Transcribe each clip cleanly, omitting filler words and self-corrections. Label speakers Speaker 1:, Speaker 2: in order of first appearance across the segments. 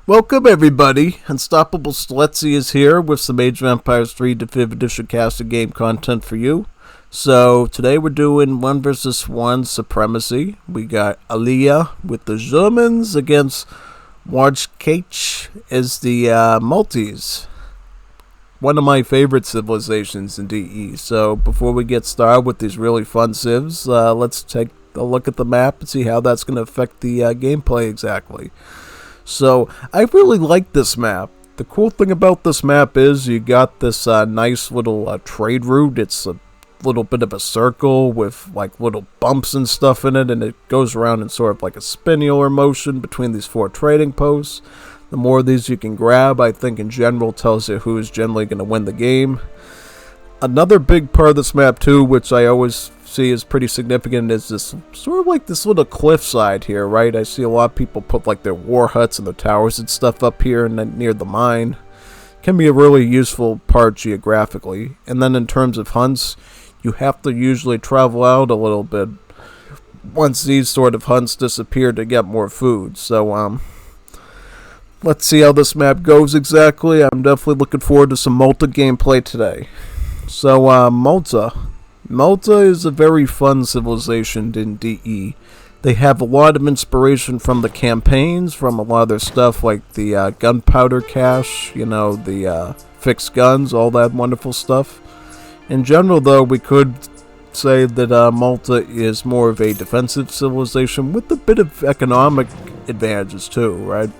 Speaker 1: Welcome everybody, Unstoppable Sletzy is here with some Age of Empires 3 Definitive Edition casted game content for you. So today we're doing 1 versus 1 Supremacy. We got Eliyah with the Germans against Warjkach as the Maltese. One of my favorite civilizations in DE. So before we get started with these really fun civs, let's take a look at the map and see how that's going to affect the gameplay exactly. So, I really like this map. The cool thing about this map is you got this nice little trade route. It's a little bit of a circle with like little bumps and stuff in it, and it goes around in sort of like a spinular motion between these 4 trading posts. The more of these you can grab, I think in general tells you who is generally going to win the game. Another big part of this map too, which I always see is pretty significant, is this sort of like this little cliffside here, right? I see a lot of people put like their war huts and their towers and stuff up here and then near the mine. Can be a really useful part geographically. And then in terms of hunts, you have to usually travel out a little bit once these sort of hunts disappear to get more food. So let's see how this map goes exactly. I'm definitely looking forward to some Malta gameplay today. So Malta is a very fun civilization in DE. They have a lot of inspiration from the campaigns, from a lot of their stuff like the gunpowder cache, the fixed guns, all that wonderful stuff. In general, though, we could say that Malta is more of a defensive civilization with a bit of economic advantages too, right?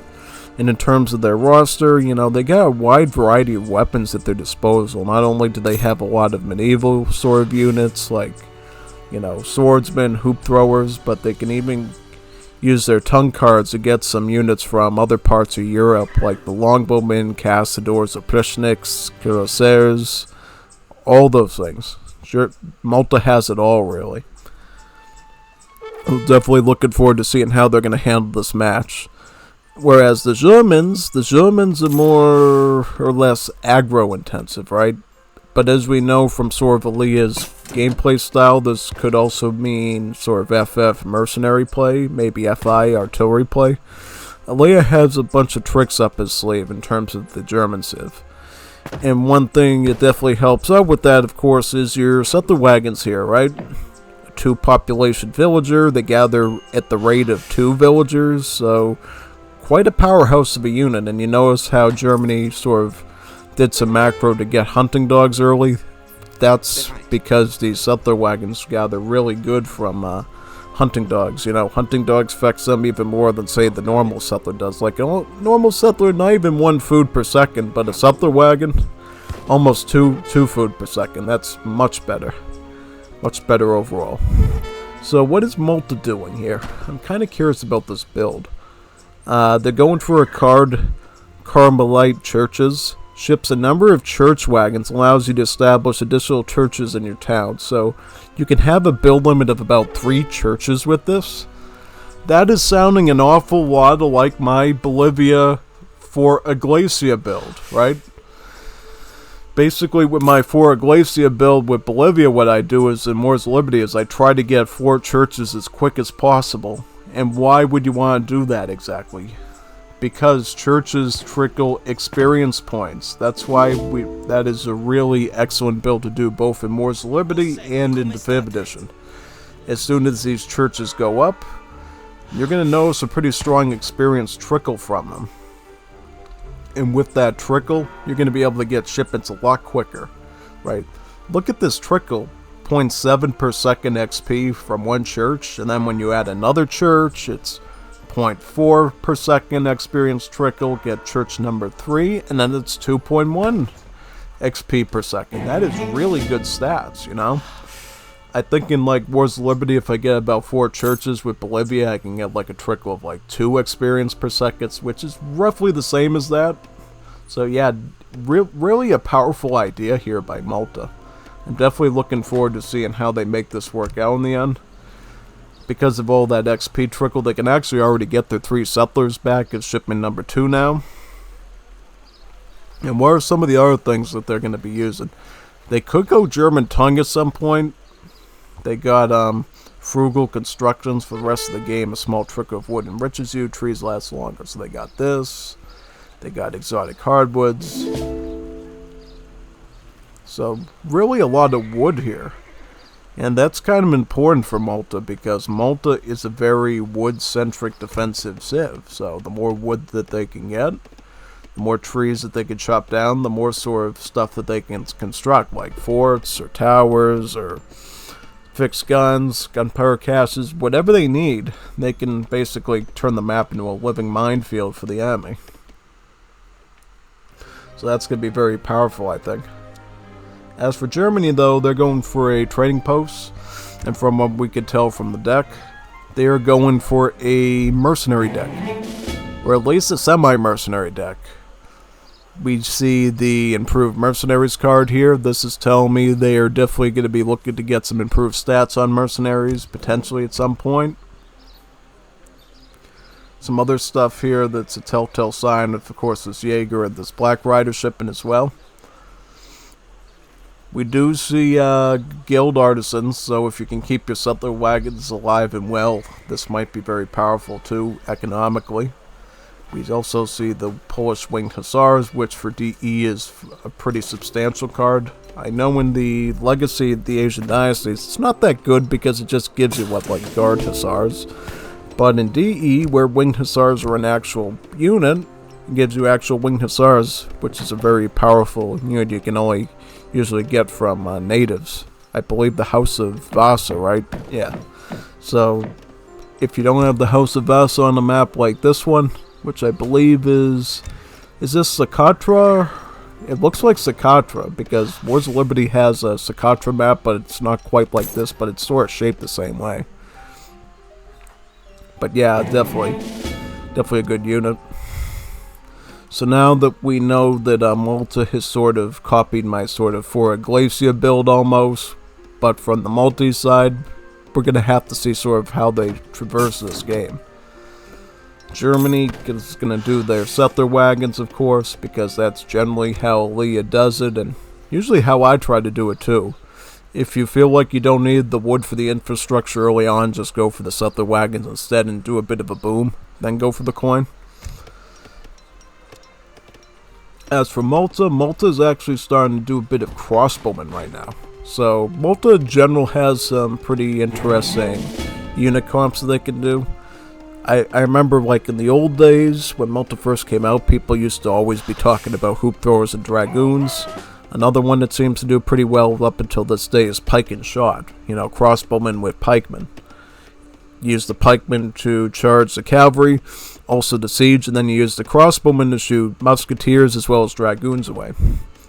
Speaker 1: And in terms of their roster, they got a wide variety of weapons at their disposal. Not only do they have a lot of medieval sort of units, like, swordsmen, hoop throwers, but they can even use their tongue cards to get some units from other parts of Europe, like the longbowmen, castadors, oprichniks, cuirassiers, all those things. Sure, Malta has it all, really. I'm definitely looking forward to seeing how they're going to handle this match. Whereas the Germans are more or less aggro-intensive, right? But as we know from sort of Eliyah's gameplay style, this could also mean sort of FF mercenary play, maybe FI artillery play. Eliyah has a bunch of tricks up his sleeve in terms of the German civ. And one thing that definitely helps out with that, of course, is your settler wagons here, right? A 2 population villager, they gather at the rate of 2 villagers, so quite a powerhouse of a unit. And you notice how Germany sort of did some macro to get hunting dogs early. That's because these settler wagons gather really good from hunting dogs. Hunting dogs affects them even more than, say, the normal settler does. Like a normal settler, not even 1 food per second, but a settler wagon, almost 2 food per second. That's much better. Much better overall. So what is Malta doing here? I'm kind of curious about this build. They're going for a Carmelite churches. Ships a number of church wagons, allows you to establish additional churches in your town. So you can have a build limit of about 3 churches with this. That is sounding an awful lot like my Bolivia for Iglesia build, right? Basically, with my for Iglesia build with Bolivia, what I do is in Moore's Liberty is I try to get 4 churches as quick as possible. And why would you want to do that exactly? Because churches trickle experience points. That's why that is a really excellent build to do both in Moore's Liberty and in Definitive Edition. As soon as these churches go up, you're going to notice a pretty strong experience trickle from them. And with that trickle, you're going to be able to get shipments a lot quicker, right? Look at this trickle. 0.7 per second XP from 1 church, and then when you add another church, it's 0.4 per second experience trickle, get church number 3, and then it's 2.1 XP per second. That is really good stats, I think in like Wars of Liberty, if I get about 4 churches with Bolivia, I can get like a trickle of like 2 experience per second, which is roughly the same as that. So yeah, really a powerful idea here by Malta. I'm definitely looking forward to seeing how they make this work out in the end. Because of all that XP trickle, they can actually already get their 3 settlers back as shipment number 2 now. And what are some of the other things that they're going to be using? They could go German tongue at some point. They got frugal constructions for the rest of the game. A small trick of wood enriches you. Trees last longer, so they got this. They got exotic hardwoods. So really a lot of wood here. And that's kind of important for Malta because Malta is a very wood-centric defensive civ. So the more wood that they can get, the more trees that they can chop down, the more sort of stuff that they can construct, like forts or towers or fixed guns, gunpowder caches, whatever they need. They can basically turn the map into a living minefield for the enemy. So that's going to be very powerful, I think. As for Germany, though, they're going for a trading post, and from what we could tell from the deck, they are going for a mercenary deck, or at least a semi-mercenary deck. We see the improved mercenaries card here. This is telling me they are definitely going to be looking to get some improved stats on mercenaries, potentially at some point. Some other stuff here that's a telltale sign of course, this Jaeger and this Black Rider shipping as well. We do see guild artisans, so if you can keep your settler wagons alive and well, this might be very powerful too, economically. We also see the Polish Winged Hussars, which for DE is a pretty substantial card. I know in the Legacy of the Asian Dynasties, it's not that good because it just gives you what, like Guard Hussars. But in DE, where Winged Hussars are an actual unit, it gives you actual Winged Hussars, which is a very powerful unit you can only usually get from natives. I believe the House of Vasa, right? Yeah. So, if you don't have the House of Vasa on a map like this one, which I believe is this Socotra? It looks like Socotra, because Wars of Liberty has a Socotra map, but it's not quite like this, but it's sort of shaped the same way. But yeah, definitely a good unit. So now that we know that Malta has sort of copied my sort of for Iglesia build almost, but from the Maltese side, we're going to have to see sort of how they traverse this game. Germany is going to do their settler wagons, of course, because that's generally how Eliyah does it, and usually how I try to do it too. If you feel like you don't need the wood for the infrastructure early on, just go for the settler wagons instead and do a bit of a boom, then go for the coin. As for Malta, Malta is actually starting to do a bit of crossbowmen right now. So Malta in general has some pretty interesting unit comps that they can do. I remember like in the old days when Malta first came out, people used to always be talking about hoop throwers and dragoons. Another one that seems to do pretty well up until this day is pike and shot. You know, crossbowmen with pikemen. Use the pikemen to charge the cavalry, also the siege, and then you use the crossbowmen to shoot musketeers as well as dragoons away.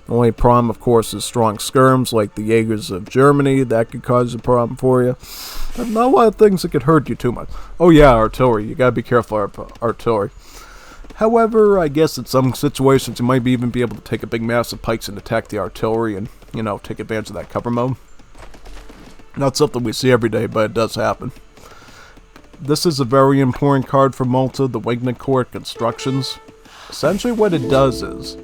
Speaker 1: The only problem, of course, is strong skirms like the Jaegers of Germany. That could cause a problem for you. But not a lot of things that could hurt you too much. Oh yeah, artillery. You gotta be careful of artillery. However, I guess in some situations you might even be able to take a big mass of pikes and attack the artillery and, you know, take advantage of that cover mode. Not something we see every day, but it does happen. This is a very important card for Malta, the Wigna Court Constructions. Essentially what it does is,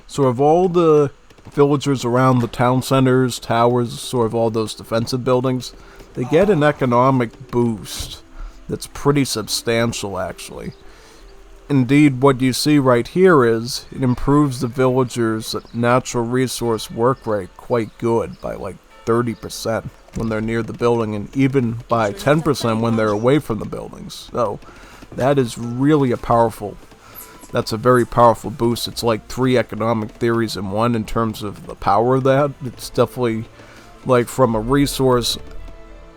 Speaker 1: sort of all the villagers around the town centers, towers, sort of all those defensive buildings, they get an economic boost that's pretty substantial actually. Indeed, what you see right here is, it improves the villagers' natural resource work rate quite good by like 30% when they're near the building, and even by 10% when they're away from the buildings. So, that is really that's a very powerful boost. It's like 3 economic theories in one in terms of the power of that. It's definitely, like from a resource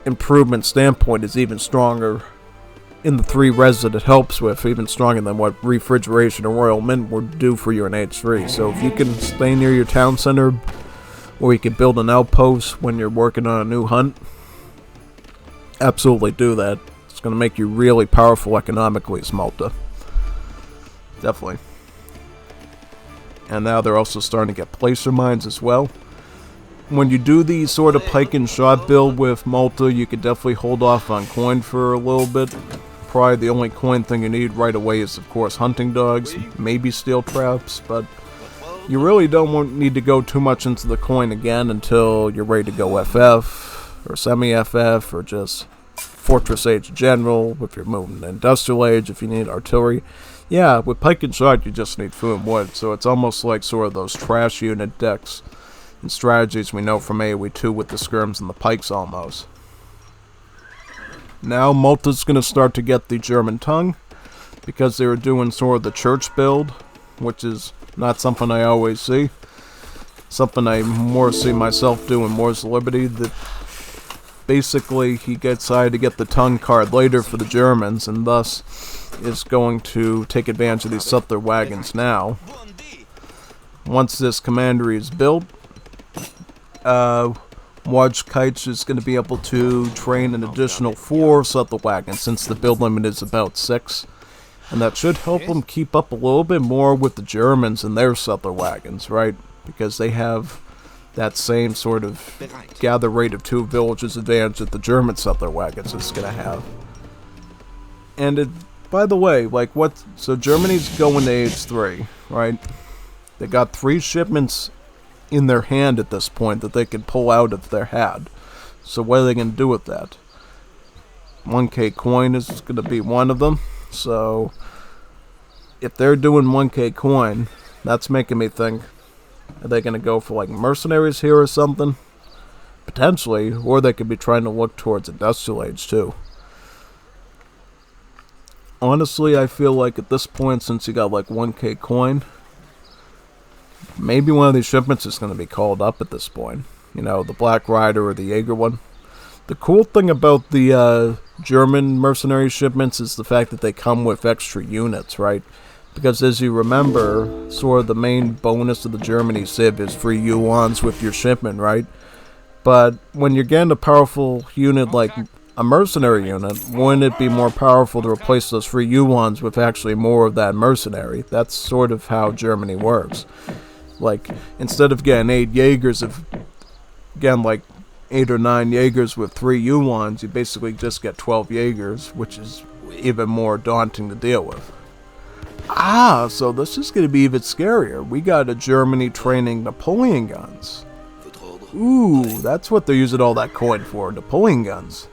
Speaker 1: improvement standpoint, is even stronger in the 3 res that it helps with, even stronger than what refrigeration or Royal Mint would do for you in H3. So if you can stay near your town center, or you can build an outpost when you're working on a new hunt, absolutely do that. It's going to make you really powerful economically as Malta. Definitely. And now they're also starting to get placer mines as well. When you do the sort of pike and shot build with Malta, you could definitely hold off on coin for a little bit. Probably the only coin thing you need right away is, of course, hunting dogs, maybe steel traps, but you really don't need to go too much into the coin again until you're ready to go FF, or semi-FF, or just Fortress Age General, if you're moving to Industrial Age, if you need artillery. Yeah, with pike and shot, you just need food and wood, so it's almost like sort of those trash unit decks and strategies we know from AoE 2 with the skirms and the pikes almost. Now Malta's going to start to get the German tongue, because they were doing sort of the church build, which is not something I always see. Something I more see myself do in War's Liberty, that basically he decided to get the tongue card later for the Germans, and thus is going to take advantage of these settler wagons now. Once this commandery is built, Wojciech is going to be able to train an additional 4 settler wagons, since the build limit is about 6. And that should help him keep up a little bit more with the Germans and their settler wagons, right? Because they have that same sort of gather rate of 2 villages advantage that the German settler wagons is going to have. And it, by the way, like what? So Germany's going to age 3, right? They got 3 shipments in their hand at this point that they can pull out if they had. So what are they going to do with that? 1k coin is going to be one of them. So if they're doing 1k coin, that's making me think, are they going to go for like mercenaries here or something? Potentially, or they could be trying to look towards industrial age too. Honestly, I feel like at this point, since you got like 1k coin, maybe one of these shipments is going to be called up at this point. You know, the Black Rider or the Jaeger one. The cool thing about the German mercenary shipments is the fact that they come with extra units, right? Because as you remember, sort of the main bonus of the Germany Civ is free Yuans with your shipment, right? But when you're getting a powerful unit like a mercenary unit, wouldn't it be more powerful to replace those free Yuans with actually more of that mercenary? That's sort of how Germany works. Like, instead of getting 8 Jaegers, if again, like 8 or 9 Jaegers with 3 Yuans, you basically just get 12 Jaegers, which is even more daunting to deal with. Ah, so this is going to be even scarier. We got a Germany training Napoleon guns. Ooh, that's what they're using all that coin for, Napoleon guns.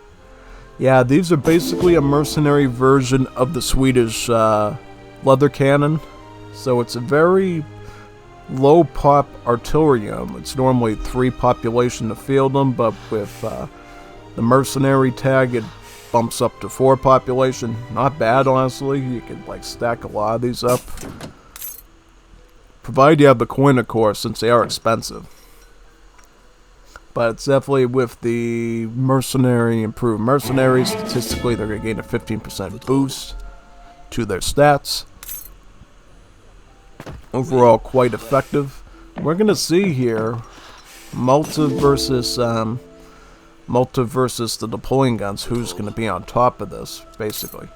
Speaker 1: Yeah, these are basically a mercenary version of the Swedish leather cannon. So it's a very low pop artillery. It's normally 3 population to field them, but with the mercenary tag, it bumps up to 4 population. Not bad, honestly. You can like stack a lot of these up, provided you have the coin, of course, since they are expensive. But it's definitely with the mercenary, improved mercenary, statistically they're going to gain a 15% boost to their stats. Overall, quite effective. We're going to see here Malta versus the Napoleon guns, who's going to be on top of this, basically.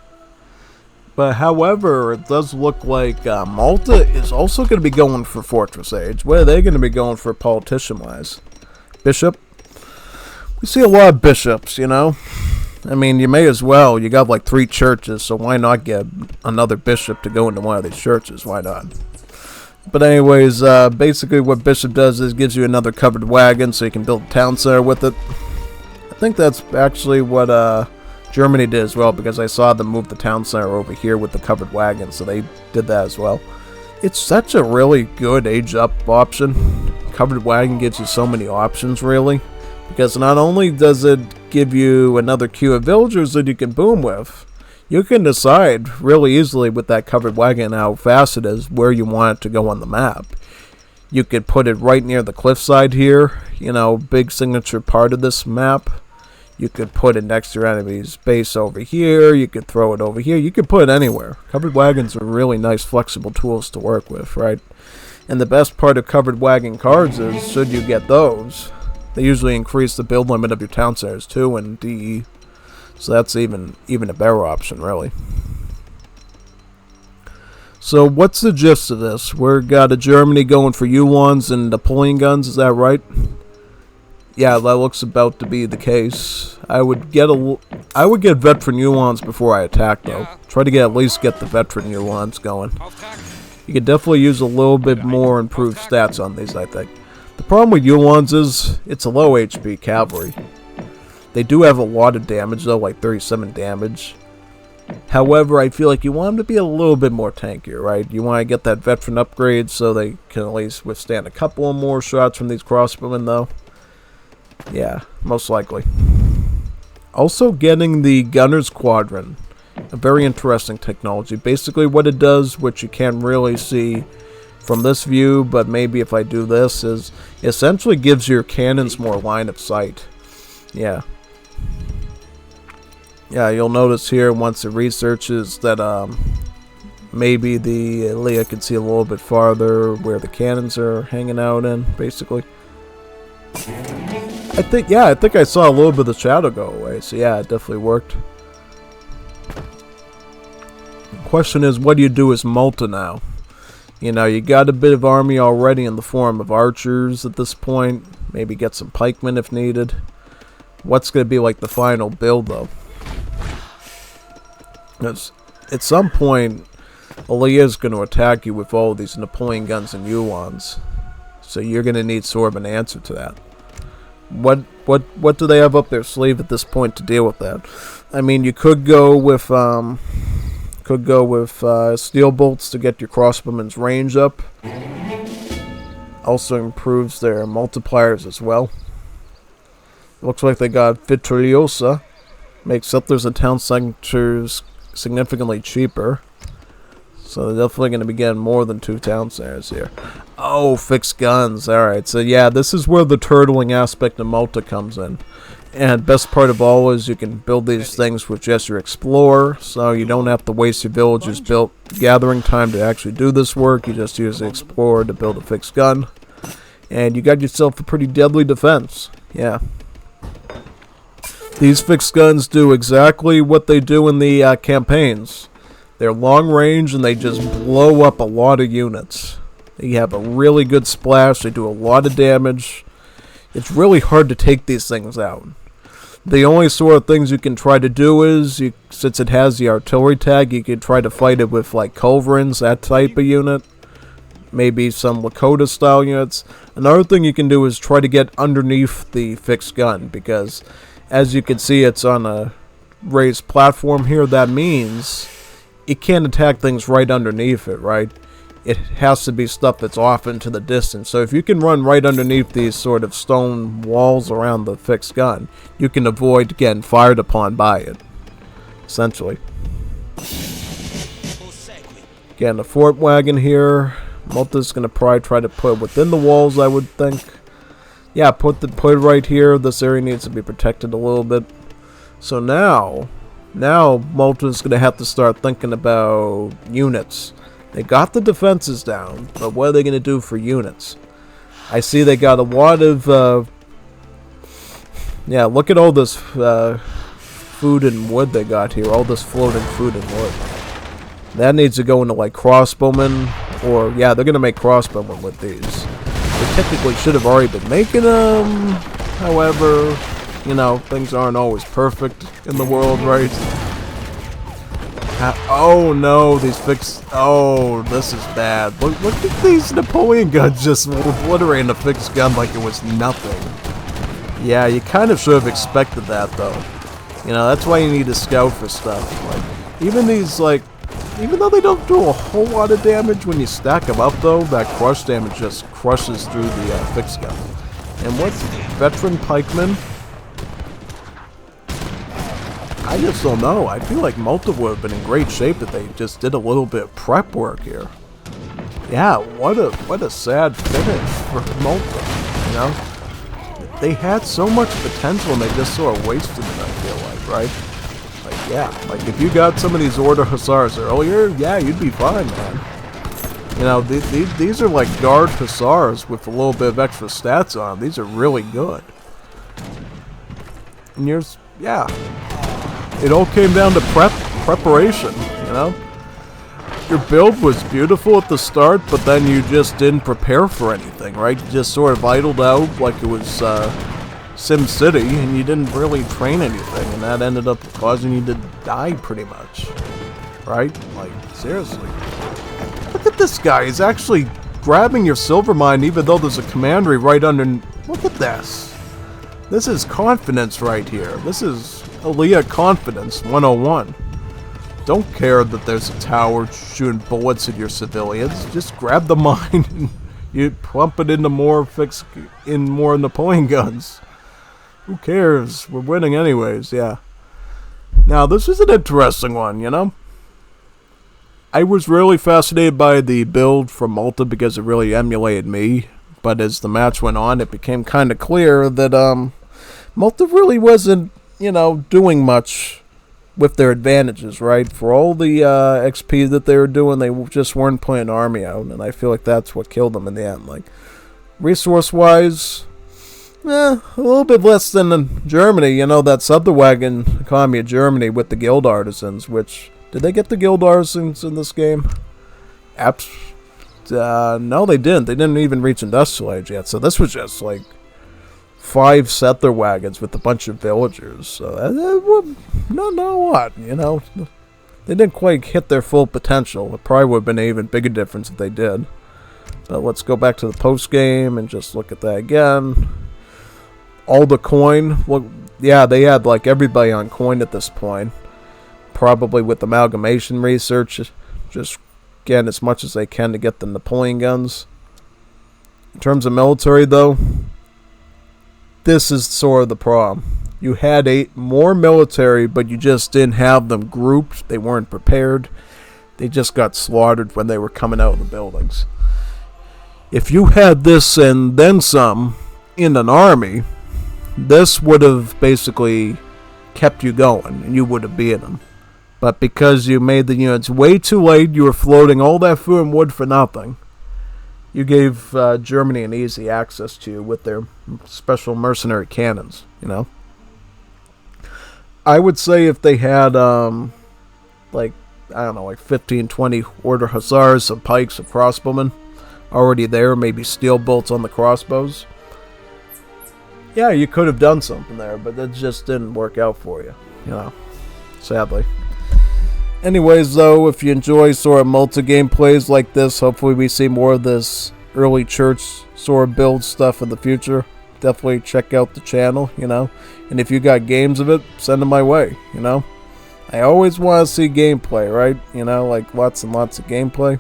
Speaker 1: But however, it does look like Malta is also going to be going for Fortress Age. What are they going to be going for politician-wise? Bishop? We see a lot of bishops, you know? I mean, you may as well. You got like 3 churches, so why not get another bishop to go into one of these churches? Why not? But anyways, basically what bishop does is gives you another covered wagon so you can build a town center with it. I think that's actually what Germany did as well, because I saw them move the town center over here with the covered wagon, so they did that as well. It's such a really good age-up option. Covered wagon gives you so many options, really, because not only does it give you another queue of villagers that you can boom with, you can decide really easily with that covered wagon how fast it is, where you want it to go on the map. You could put it right near the cliffside here, you know, big signature part of this map. You could put it next to your enemy's base over here. You could throw it over here. You could put it anywhere. Covered wagons are really nice, flexible tools to work with, right? And the best part of covered wagon cards is, should you get those, they usually increase the build limit of your town centers too in DE. So that's even a better option, really. So what's the gist of this? We've got a Germany going for U1s and Napoleon guns, is that right? Yeah, that looks about to be the case. I would get veteran U1s before I attack, though. Try to at least get the veteran U1s going. You could definitely use a little bit more improved stats on these, I think. The problem with U1s is it's a low HP cavalry. They do have a lot of damage, though, like 37 damage. However, I feel like you want them to be a little bit more tankier, right? You want to get that veteran upgrade so they can at least withstand a couple more shots from these crossbowmen, though. Yeah, most likely. Also getting the Gunner's Quadrant. A very interesting technology. Basically what it does, which you can't really see from this view, but maybe if I do this, is essentially gives your cannons more line of sight. Yeah. Yeah, you'll notice here once it researches that maybe the Eliyah can see a little bit farther where the cannons are hanging out in, basically. I think I saw a little bit of the shadow go away, so yeah, it definitely worked. The question is, what do you do as Malta now? You know, you got a bit of army already in the form of archers at this point. Maybe get some pikemen if needed. What's going to be like the final build, though? Because at some point, Eliyah is going to attack you with all of these Napoleon guns and Uhlans. So you're going to need sort of an answer to that. What do they have up their sleeve at this point to deal with that? I mean, you could go with steel bolts to get your crossbowmen's range up. Also improves their multipliers as well. Looks like they got Vitoriosa. Makes settlers and town centers significantly cheaper. So they're definitely going to be getting more than 2 town centers here. Oh, fixed guns. Alright, so yeah, this is where the turtling aspect of Malta comes in. And best part of all is you can build these things with just your explorer, so you don't have to waste your villagers gathering time to actually do this work. You just use the explorer to build a fixed gun. And you got yourself a pretty deadly defense. Yeah. These fixed guns do exactly what they do in the campaigns. They're long range and they just blow up a lot of units. They have a really good splash, they do a lot of damage. It's really hard to take these things out. The only sort of things you can try to do is, since it has the artillery tag, you can try to fight it with like culverins, that type of unit. Maybe some Lakota style units. Another thing you can do is try to get underneath the fixed gun, because as you can see it's on a raised platform here. That means it can't attack things right underneath it, right? It has to be stuff that's off into the distance. So if you can run right underneath these sort of stone walls around the fixed gun, you can avoid getting fired upon by it, essentially. Again, a fort wagon here. Malta's going to probably try to put within the walls, I would think. Yeah, put it right here. This area needs to be protected a little bit. So now Malta's going to have to start thinking about units. They got the defenses down, but what are they going to do for units? I see they got a lot of, yeah, look at all this food and wood they got here. All this floating food and wood. That needs to go into, like, crossbowmen, or, yeah, they're going to make crossbowmen with these. They technically should have already been making them. However, you know, things aren't always perfect in the world, right? Oh no, these fixed... Oh, this is bad. Look at these Napoleon guns just obliterating a fixed gun like it was nothing. Yeah, you kind of should have expected that, though. You know, that's why you need to scout for stuff. Like, even these, like... Even though they don't do a whole lot of damage, when you stack them up, though, that crush damage just crushes through the fixed gun. And what's veteran pikemen? I just don't know. I feel like Malta would have been in great shape if they just did a little bit of prep work here. Yeah, what a sad finish for Malta, you know? They had so much potential and they just sort of wasted it, I feel like, right? Like, yeah, like if you got some of these Order Hussars earlier, yeah, you'd be fine, man. You know, these are like Guard Hussars with a little bit of extra stats on them. These are really good. And yeah. It all came down to preparation, you know? Your build was beautiful at the start, but then you just didn't prepare for anything, right? You just sort of idled out like it was Sim City, and you didn't really train anything, and that ended up causing you to die pretty much, right? Like, seriously. Look at this guy. He's actually grabbing your silver mine even though there's a commandery right under... Look at this. This is confidence right here. This is Eliyah confidence 101. don't care that there's a tower shooting bullets at your civilians. Just grab the mine and you plump it into more Napoleon guns. Who cares? We're winning anyways, yeah. Now, this is an interesting one, you know? I was really fascinated by the build from Malta because it really emulated me. But as the match went on, it became kind of clear that Malta really wasn't, doing much with their advantages, right? For all the XP that they were doing, they just weren't playing army out. And I feel like that's what killed them in the end. Like, resource-wise, a little bit less than Germany. That subwagon economy of Germany with the guild artisans, which... Did they get the guild artisans in this game? No, they didn't. They didn't even reach industrial age yet. So this was just like 5 settler wagons with a bunch of villagers. So not a lot, They didn't quite hit their full potential. It probably would have been an even bigger difference if they did. But let's go back to the post game and just look at that again. All the coin. Well, yeah, they had like everybody on coin at this point. Probably with amalgamation research, just getting as much as they can to get the Napoleon guns. In terms of military, though, this is sort of the problem. You had more military, but you just didn't have them grouped. They weren't prepared. They just got slaughtered when they were coming out of the buildings. If you had this and then some in an army, this would have basically kept you going, and you would have beaten them. But because you made the units way too late, you were floating all that food and wood for nothing. You gave Germany an easy access to you with their special mercenary cannons, I would say if they had, 15, 20 order hussars, some pikes, some crossbowmen already there, maybe steel bolts on the crossbows. Yeah, you could have done something there, but that just didn't work out for you, sadly. Anyways, though, if you enjoy sort of multi-gameplays like this, hopefully we see more of this early church sort of build stuff in the future. Definitely check out the channel, And if you got games of it, send them my way, I always want to see gameplay, right? Like lots and lots of gameplay.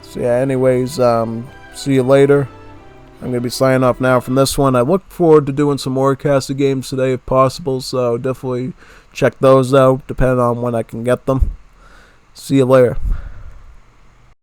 Speaker 1: So yeah, anyways, see you later. I'm going to be signing off now from this one. I look forward to doing some more casted games today if possible, so definitely check those out, depending on when I can get them. See you later.